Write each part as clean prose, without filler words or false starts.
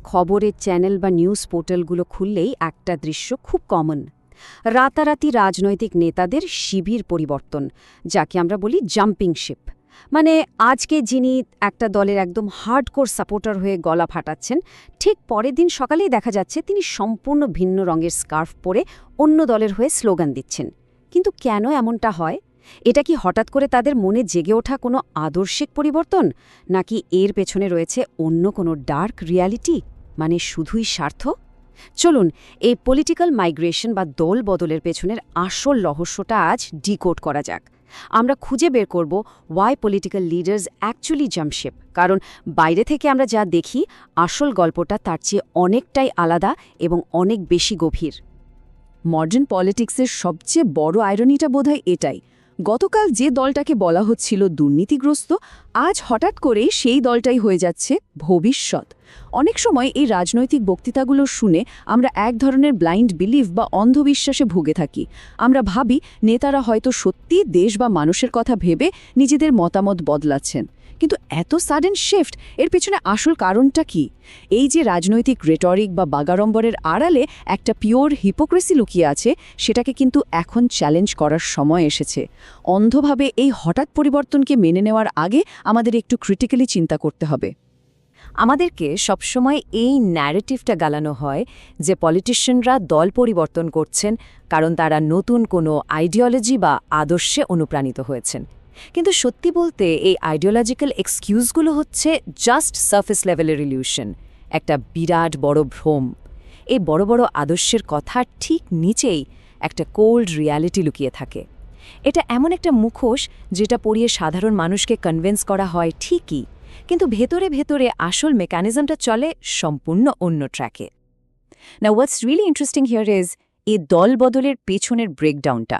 খবরের চ্যানেল বা নিউজ পোর্টালগুলো খুললেই একটা দৃশ্য খুব কমন। রাতারাতি রাজনৈতিক নেতাদের শিবির পরিবর্তন, যাকে আমরা বলি জাম্পিং শিপ। মানে আজকে যিনি একটা দলের একদম হার্ডকোর সাপোর্টার হয়ে গলা ফাটাচ্ছেন, ঠিক পরের দিন সকালেই দেখা যাচ্ছে তিনি সম্পূর্ণ ভিন্ন রঙের স্কার্ফ পরে অন্য দলের হয়ে স্লোগান দিচ্ছেন। কিন্তু কেন এমনটা হয়? এটা কি হঠাৎ করে তাদের মনে জেগে ওঠা কোনো আদর্শিক পরিবর্তন, নাকি এর পেছনে রয়েছে অন্য কোনো ডার্ক রিয়ালিটি, মানে শুধুই স্বার্থ? চলুন এই পলিটিক্যাল মাইগ্রেশন বা দল বদলের পেছনের আসল রহস্যটা আজ ডিকোড করা যাক। আমরা খুঁজে বের করব ওয়াই পলিটিক্যাল লিডার্স অ্যাকচুয়ালি জাম্পশিপ, কারণ বাইরে থেকে আমরা যা দেখি আসল গল্পটা তার চেয়ে অনেকটাই আলাদা এবং অনেক বেশি গভীর। মডার্ন পলিটিক্সের সবচেয়ে বড় আয়রনিটা বোধহয় এটাই, গতকাল যে দলটাকে বলা হচ্ছিল দুর্নীতিগ্রস্ত, আজ হঠাৎ করে সেই দলটাই হয়ে যাচ্ছে ভবিষ্যৎ। অনেক সময় এই রাজনৈতিক বক্তৃতাগুলো শুনে আমরা এক ধরনের ব্লাইন্ড বিলিভ বা অন্ধবিশ্বাসে ভুগে থাকি। আমরা ভাবি নেতারা হয়তো সত্যি দেশ বা মানুষের কথা ভেবে নিজেদের মতামত বদলাচ্ছেন, কিন্তু এত সাডেন শিফট, এর পেছনে আসল কারণটা কি? এই যে রাজনৈতিক রেটরিক বা বাগাড়ম্বরের আড়ালে একটা পিওর হিপোক্রেসি লুকিয়ে আছে, সেটাকে কিন্তু এখন চ্যালেঞ্জ করার সময় এসেছে। অন্ধভাবে এই হঠাৎ পরিবর্তনকে মেনে নেওয়ার আগে আমাদের একটু ক্রিটিক্যালি চিন্তা করতে হবে। আমাদেরকে সবসময় এই ন্যারেটিভটা গালানো হয় যে পলিটিশিয়ানরা দল পরিবর্তন করছেন কারণ তারা নতুন কোনো আইডিওলজি বা আদর্শে অনুপ্রাণিত হয়েছেন। কিন্তু সত্যি বলতে এই আইডিওলজিক্যাল এক্সকিউজগুলো হচ্ছে জাস্ট সারফেস লেভেলের ইলিউশন, একটা বিরাট বড় ভ্রম। এই বড় বড় আদর্শের কথার ঠিক নিচেই একটা কোল্ড রিয়ালিটি লুকিয়ে থাকে। এটা এমন একটা মুখোশ যেটা পরিয়ে সাধারণ মানুষকে কনভিন্স করা হয় ঠিকই, কিন্তু ভেতরে ভেতরে আসল মেকানিজমটা চলে সম্পূর্ণ অন্য ট্র্যাকে। না, হোয়াটস রিয়েলি ইন্টারেস্টিং হিয়ার ইজ এই দল বদলের পেছনের ব্রেকডাউনটা।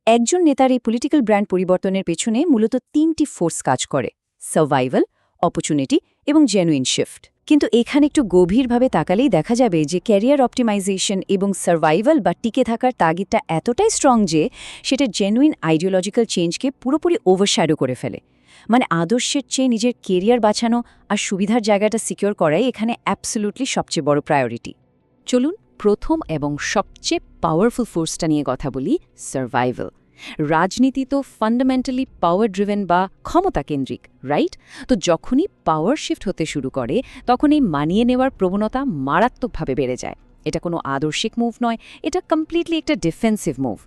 একজন নেতার এই পলিটিক্যাল ব্র্যান্ড পরিবর্তনের পেছনে মূলত 3টি ফোর্স কাজ করে: সার্ভাইভাল, অপরচুনিটি এবং জেনুইন শিফট। কিন্তু এখানে একটু গভীরভাবে তাকালেই দেখা যাবে যে ক্যারিয়ার অপটিমাইজেশন এবং সার্ভাইভাল বা টিকে থাকার তাগিদটা এতটাই স্ট্রং যে সেটা জেনুইন আইডিওলজিক্যাল চেঞ্জকে পুরোপুরি ওভারশ্যাডো করে ফেলে। মানে আদর্শের চেয়ে নিজের কেরিয়ার বাঁচানো আর সুবিধার জায়গাটা সিকিউর করাই এখানে অ্যাবসলিউটলি সবচেয়ে বড় প্রায়োরিটি। চলুন প্রথম এবং সবচেয়ে পাওয়ারফুল ফোর্সটা নিয়ে কথা বলি, সার্ভাইভাল। রাজনীতি তো ফান্ডামেন্টালি পাওয়ার ড্রিভেন বা ক্ষমতা কেন্দ্রিক, রাইট? তো যখনই পাওয়ার শিফট হতে শুরু করে তখন এই মানিয়ে নেওয়ার প্রবণতা মারাত্মকভাবে বেড়ে যায়। এটা কোনো আদর্শিক মুভ নয়, এটা কমপ্লিটলি একটা ডিফেন্সিভ মুভ।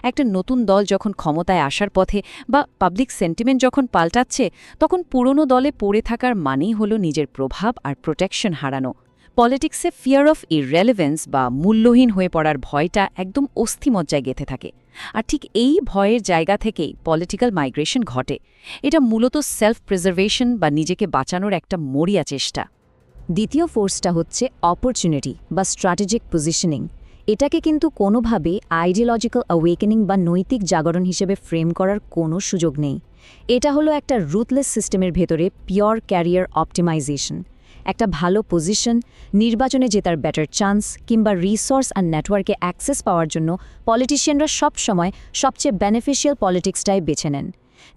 একটা নতুন দল যখন ক্ষমতায় আসার পথে বা পাবলিক সেন্টিমেন্ট যখন পাল্টাচ্ছে, তখন পুরনো দলে পড়ে থাকার মানেই হলো নিজের প্রভাব আর প্রোটেকশন হারানো। পলিটিক্সে ফিয়ার অফ ইররেলেভেন্স বা মূল্যহীন হয়ে পড়ার ভয়টা একদম অস্থিমজ্জায় গেঁথে থাকে। আর ঠিক এই ভয়ের জায়গা থেকেই পলিটিক্যাল মাইগ্রেশন ঘটে। এটা মূলত সেলফ প্রিজার্ভেশন বা নিজেকে বাঁচানোর একটা মরিয়া চেষ্টা। দ্বিতীয় ফোর্সটা হচ্ছে অপরচুনিটি বা স্ট্র্যাটেজিক পজিশনিং। এটাকে কিন্তু কোনোভাবে আইডিওলজিক্যাল অ্যাওয়েকেনিং বা নৈতিক জাগরণ হিসেবে ফ্রেম করার কোনো সুযোগ নেই। এটা হলো একটা রুথলেস সিস্টেমের ভেতরে পিওর ক্যারিয়ার অপটিমাইজেশন। একটা ভালো পজিশন, নির্বাচনে জেতার বেটার চান্স কিংবা রিসোর্স আর নেটওয়ার্কে অ্যাক্সেস পাওয়ার জন্য পলিটিশিয়ানরা সবসময় সবচেয়ে বেনিফিশিয়াল পলিটিক্সটাই বেছে নেন।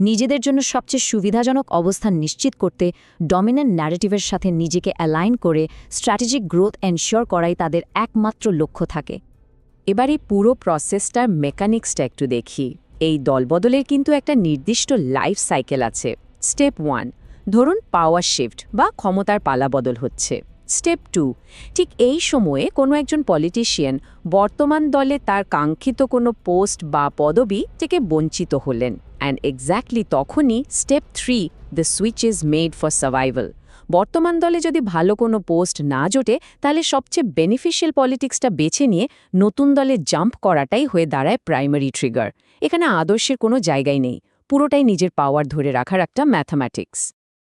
নিজেদের জন্য সবচেয়ে সুবিধাজনক অবস্থান নিশ্চিত করতে ডমিনেন্ট ন্যারেটিভের সাথে নিজেকে অ্যালাইন করে স্ট্র্যাটেজিক গ্রোথ এনশিওর করাই তাদের একমাত্র লক্ষ্য থাকে। এবার এই পুরো প্রসেসটার মেকানিক্সটা একটু দেখি। এই দলবদলের কিন্তু একটা নির্দিষ্ট লাইফ সাইকেল আছে। স্টেপ 1, ধরুন পাওয়ার শিফট বা ক্ষমতার পালাবদল হচ্ছে। স্টেপ 2, ঠিক এই সময়ে কোনো একজন পলিটিশিয়ান বর্তমান দলে তার কাঙ্ক্ষিত কোনো পোস্ট বা পদবি থেকে বঞ্চিত হলেন। অ্যান্ড এক্স্যাক্টলি তখনই step 3, the switch is made for survival. বর্তমান দলে যদি ভালো কোনো পোস্ট না জোটে, তাহলে সবচেয়ে বেনিফিশিয়াল পলিটিক্সটা বেছে নিয়ে নতুন দলে জাম্প করাটাই হয়ে দাঁড়ায় প্রাইমারি ট্রিগার। এখানে আদর্শের কোনো জায়গাই নেই, পুরোটাই নিজের পাওয়ার ধরে রাখার একটা mathematics.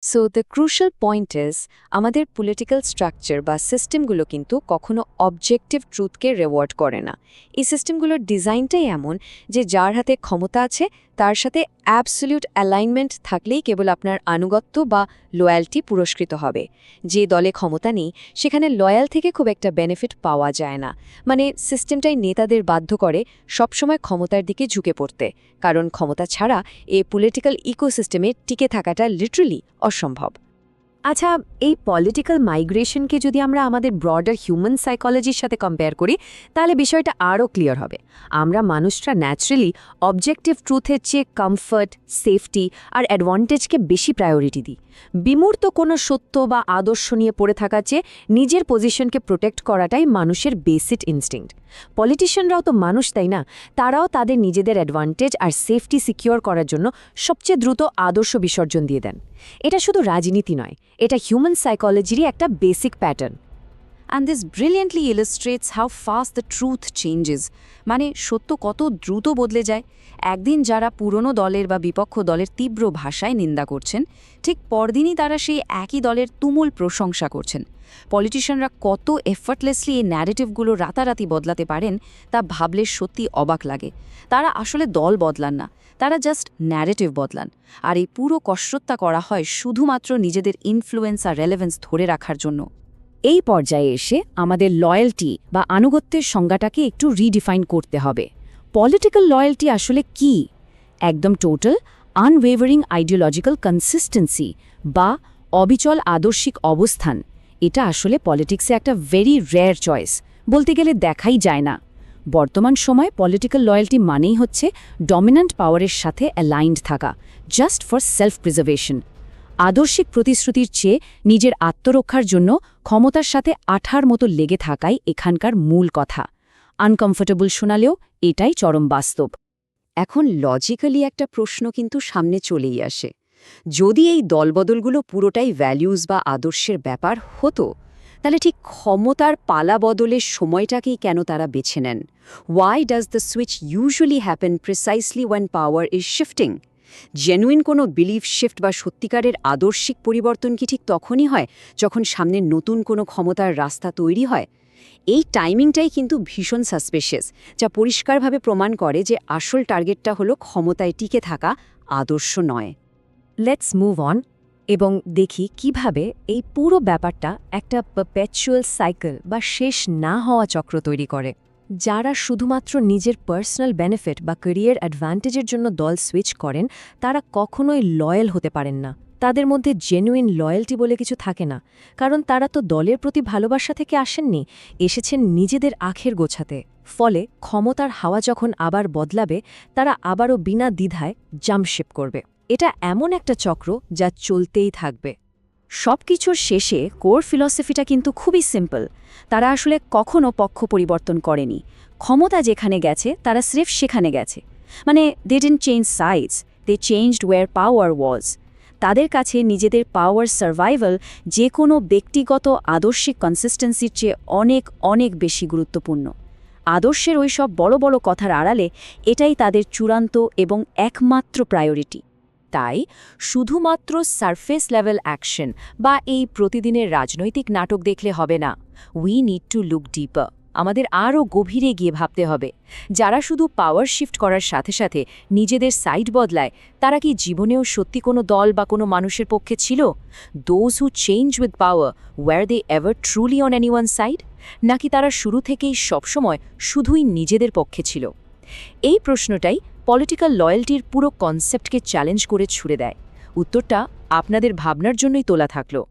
So the crucial point is, আমাদের পলিটিক্যাল স্ট্রাকচার বা সিস্টেমগুলো কিন্তু কখনো অবজেক্টিভ ট্রুথকে রিওয়ার্ড করে না। এই সিস্টেমগুলোর ডিজাইনটাই এমন যে যার হাতে ক্ষমতা আছে তার সাথে অ্যাবসলিউট অ্যালাইনমেন্ট থাকলেই কেবল আপনার আনুগত্য বা লয়্যালটি পুরস্কৃত হবে। যে দলে ক্ষমতা নেই সেখানে লয়্যাল থেকে খুব একটা বেনিফিট পাওয়া যায় না। মানে সিস্টেমটাই নেতাদের বাধ্য করে সবসময় ক্ষমতার দিকে ঝুঁকে পড়তে, কারণ ক্ষমতা ছাড়া এই পলিটিক্যাল ইকোসিস্টেমে টিকে থাকাটা লিটারালি অসম্ভব। আচ্ছা, এই পলিটিক্যাল মাইগ্রেশনকে যদি আমরা আমাদের ব্রডার হিউম্যান সাইকোলজির সাথে কম্পেয়ার করি তাহলে বিষয়টা আরও ক্লিয়ার হবে। আমরা মানুষরা ন্যাচারালি অবজেক্টিভ ট্রুথের চেয়ে কমফর্ট, সেফটি আর অ্যাডভান্টেজকে বেশি প্রায়োরিটি দিই। বিমূর্ত কোনো সত্য বা আদর্শ নিয়ে পড়ে থাকার চেয়ে নিজের পজিশনকে প্রোটেক্ট করাটাই মানুষের বেসিক ইনস্টিংক্ট। পলিটিশিয়ানরাও তো মানুষ, তাই না? তারাও তাদের নিজেদের অ্যাডভান্টেজ আর সেফটি সিকিউর করার জন্য সবচেয়ে দ্রুত আদর্শ বিসর্জন দিয়ে দেন। এটা শুধু রাজনীতি নয়, এটা হিউম্যান সাইকোলজিরই একটা basic pattern. And this brilliantly illustrates how fast the truth changes. মানে সত্য কত দ্রুত বদলে যায়। একদিন যারা পুরনো দলের বা বিপক্ষ দলের তীব্র ভাষায় নিন্দা করছেন, ঠিক পরদিনই তারা সেই একই দলের তুমুল প্রশংসা করছেন। পলিটিশিয়ানরা কত এফর্টলেসলি এই ন্যারেটিভগুলো রাতারাতি বদলাতে পারেন তা ভাবলে সত্যি অবাক লাগে। তারা আসলে দল বদলান না, তারা জাস্ট ন্যারেটিভ বদলান। আর এই পুরো কসরতটা করা হয় শুধুমাত্র নিজেদের ইনফ্লুয়েন্স আর রেলেভেন্স ধরে রাখার জন্য। এই পর্যায়ে এসে আমাদের লয়্যালটি বা আনুগত্যের সংজ্ঞাটাকে একটু রিডিফাইন করতে হবে। পলিটিক্যাল লয়্যালটি আসলে কি? একদম টোটাল আনওয়েভারিং আইডিওলজিক্যাল কনসিস্টেন্সি বা অবিচল আদর্শিক অবস্থান। এটা আসলে পলিটিক্সে একটা ভেরি রেয়ার চয়েস, বলতে গেলে দেখাই যায় না। বর্তমান সময় পলিটিক্যাল লয়্যালটি মানেই হচ্ছে ডমিন্যান্ট পাওয়ারের সাথে অ্যালাইন্ড থাকা, জাস্ট ফর সেলফ প্রিজার্ভেশন। আদর্শিক প্রতিশ্রুতির চেয়ে নিজের আত্মরক্ষার জন্য ক্ষমতার সাথে আঠার মতো লেগে থাকাই এখানকার মূল কথা। আনকমফোর্টেবল শোনালেও এটাই চরম বাস্তব। এখন লজিক্যালি একটা প্রশ্ন কিন্তু সামনে চলেই আসে। যদি এই দলবদলগুলো পুরোটাই ভ্যালিউজ বা আদর্শের ব্যাপার হতো, তাহলে ঠিক ক্ষমতার পালা বদলের সময়টাকেই কেন তারা বেছে নেন? Why does the switch usually happen precisely when power is shifting? Genuine কোনো বিলিফ শিফট বা সত্যিকারের আদর্শিক পরিবর্তন কি ঠিক তখনই হয় যখন সামনে নতুন কোনো ক্ষমতার রাস্তা তৈরি হয়? এই টাইমিংটাই কিন্তু ভীষণ সাসপিশিয়াস, যা পরিষ্কারভাবে প্রমাণ করে যে আসল টার্গেটটা হলো ক্ষমতায় টিকে থাকা, আদর্শ নয়। লেটস মুভ অন এবং দেখি কিভাবে এই পুরো ব্যাপারটা একটা পারপেচুয়াল সাইকেল বা শেষ না হওয়া চক্র তৈরি করে। যারা শুধুমাত্র নিজের পার্সোনাল বেনিফিট বা ক্যারিয়ার অ্যাডভান্টেজের জন্য দল সুইচ করেন, তারা কখনোই লয়াল হতে পারেন না। তাদের মধ্যে জেনুইন লয়্যালটি বলে কিছু থাকে না, কারণ তারা তো দলের প্রতি ভালোবাসা থেকে আসেননি, এসেছেন নিজেদের আখের গোছাতে। ফলে ক্ষমতার হাওয়া যখন আবার বদলাবে, তারা আবারও বিনা দ্বিধায় জাম্পশিপ করবে। এটা এমন একটা চক্র যা চলতেই থাকবে। সবকিছুর শেষে কোর ফিলসফিটা কিন্তু খুবই সিম্পল। তারা আসলে কখনো পক্ষ পরিবর্তন করেনি। ক্ষমতা যেখানে গেছে তারা স্রেফ সেখানে গেছে। মানে they didn't change sides, they changed where power was. তাদের কাছে নিজেদের পাওয়ার সার্ভাইভাল যে কোনো ব্যক্তিগত আদর্শিক কনসিস্টেন্সির চেয়ে অনেক অনেক বেশি গুরুত্বপূর্ণ। আদর্শের ওই সব বড় বড় কথার আড়ালে এটাই তাদের চূড়ান্ত এবং একমাত্র প্রায়োরিটি। তাই শুধুমাত্র সারফেস লেভেল অ্যাকশন বা এই প্রতিদিনের রাজনৈতিক নাটক দেখলে হবে না। We need to look deeper. আমাদের আরও গভীরে গিয়ে ভাবতে হবে, যারা শুধু পাওয়ার শিফট করার সাথে সাথে নিজেদের সাইড বদলায়, তারা কি জীবনেও সত্যি কোনো দল বা কোনো মানুষের পক্ষে ছিল? Those who change with power, were they ever truly on anyone side? নাকি তারা শুরু থেকেই সবসময় শুধুই নিজেদের পক্ষে ছিল? এই প্রশ্নটাই পলিটিক্যাল লয়্যালটির পুরো কনসেপ্টকে চ্যালেঞ্জ করে ছুড়ে দেয়। উত্তরটা আপনাদের ভাবনার জন্যই তোলা থাকলো।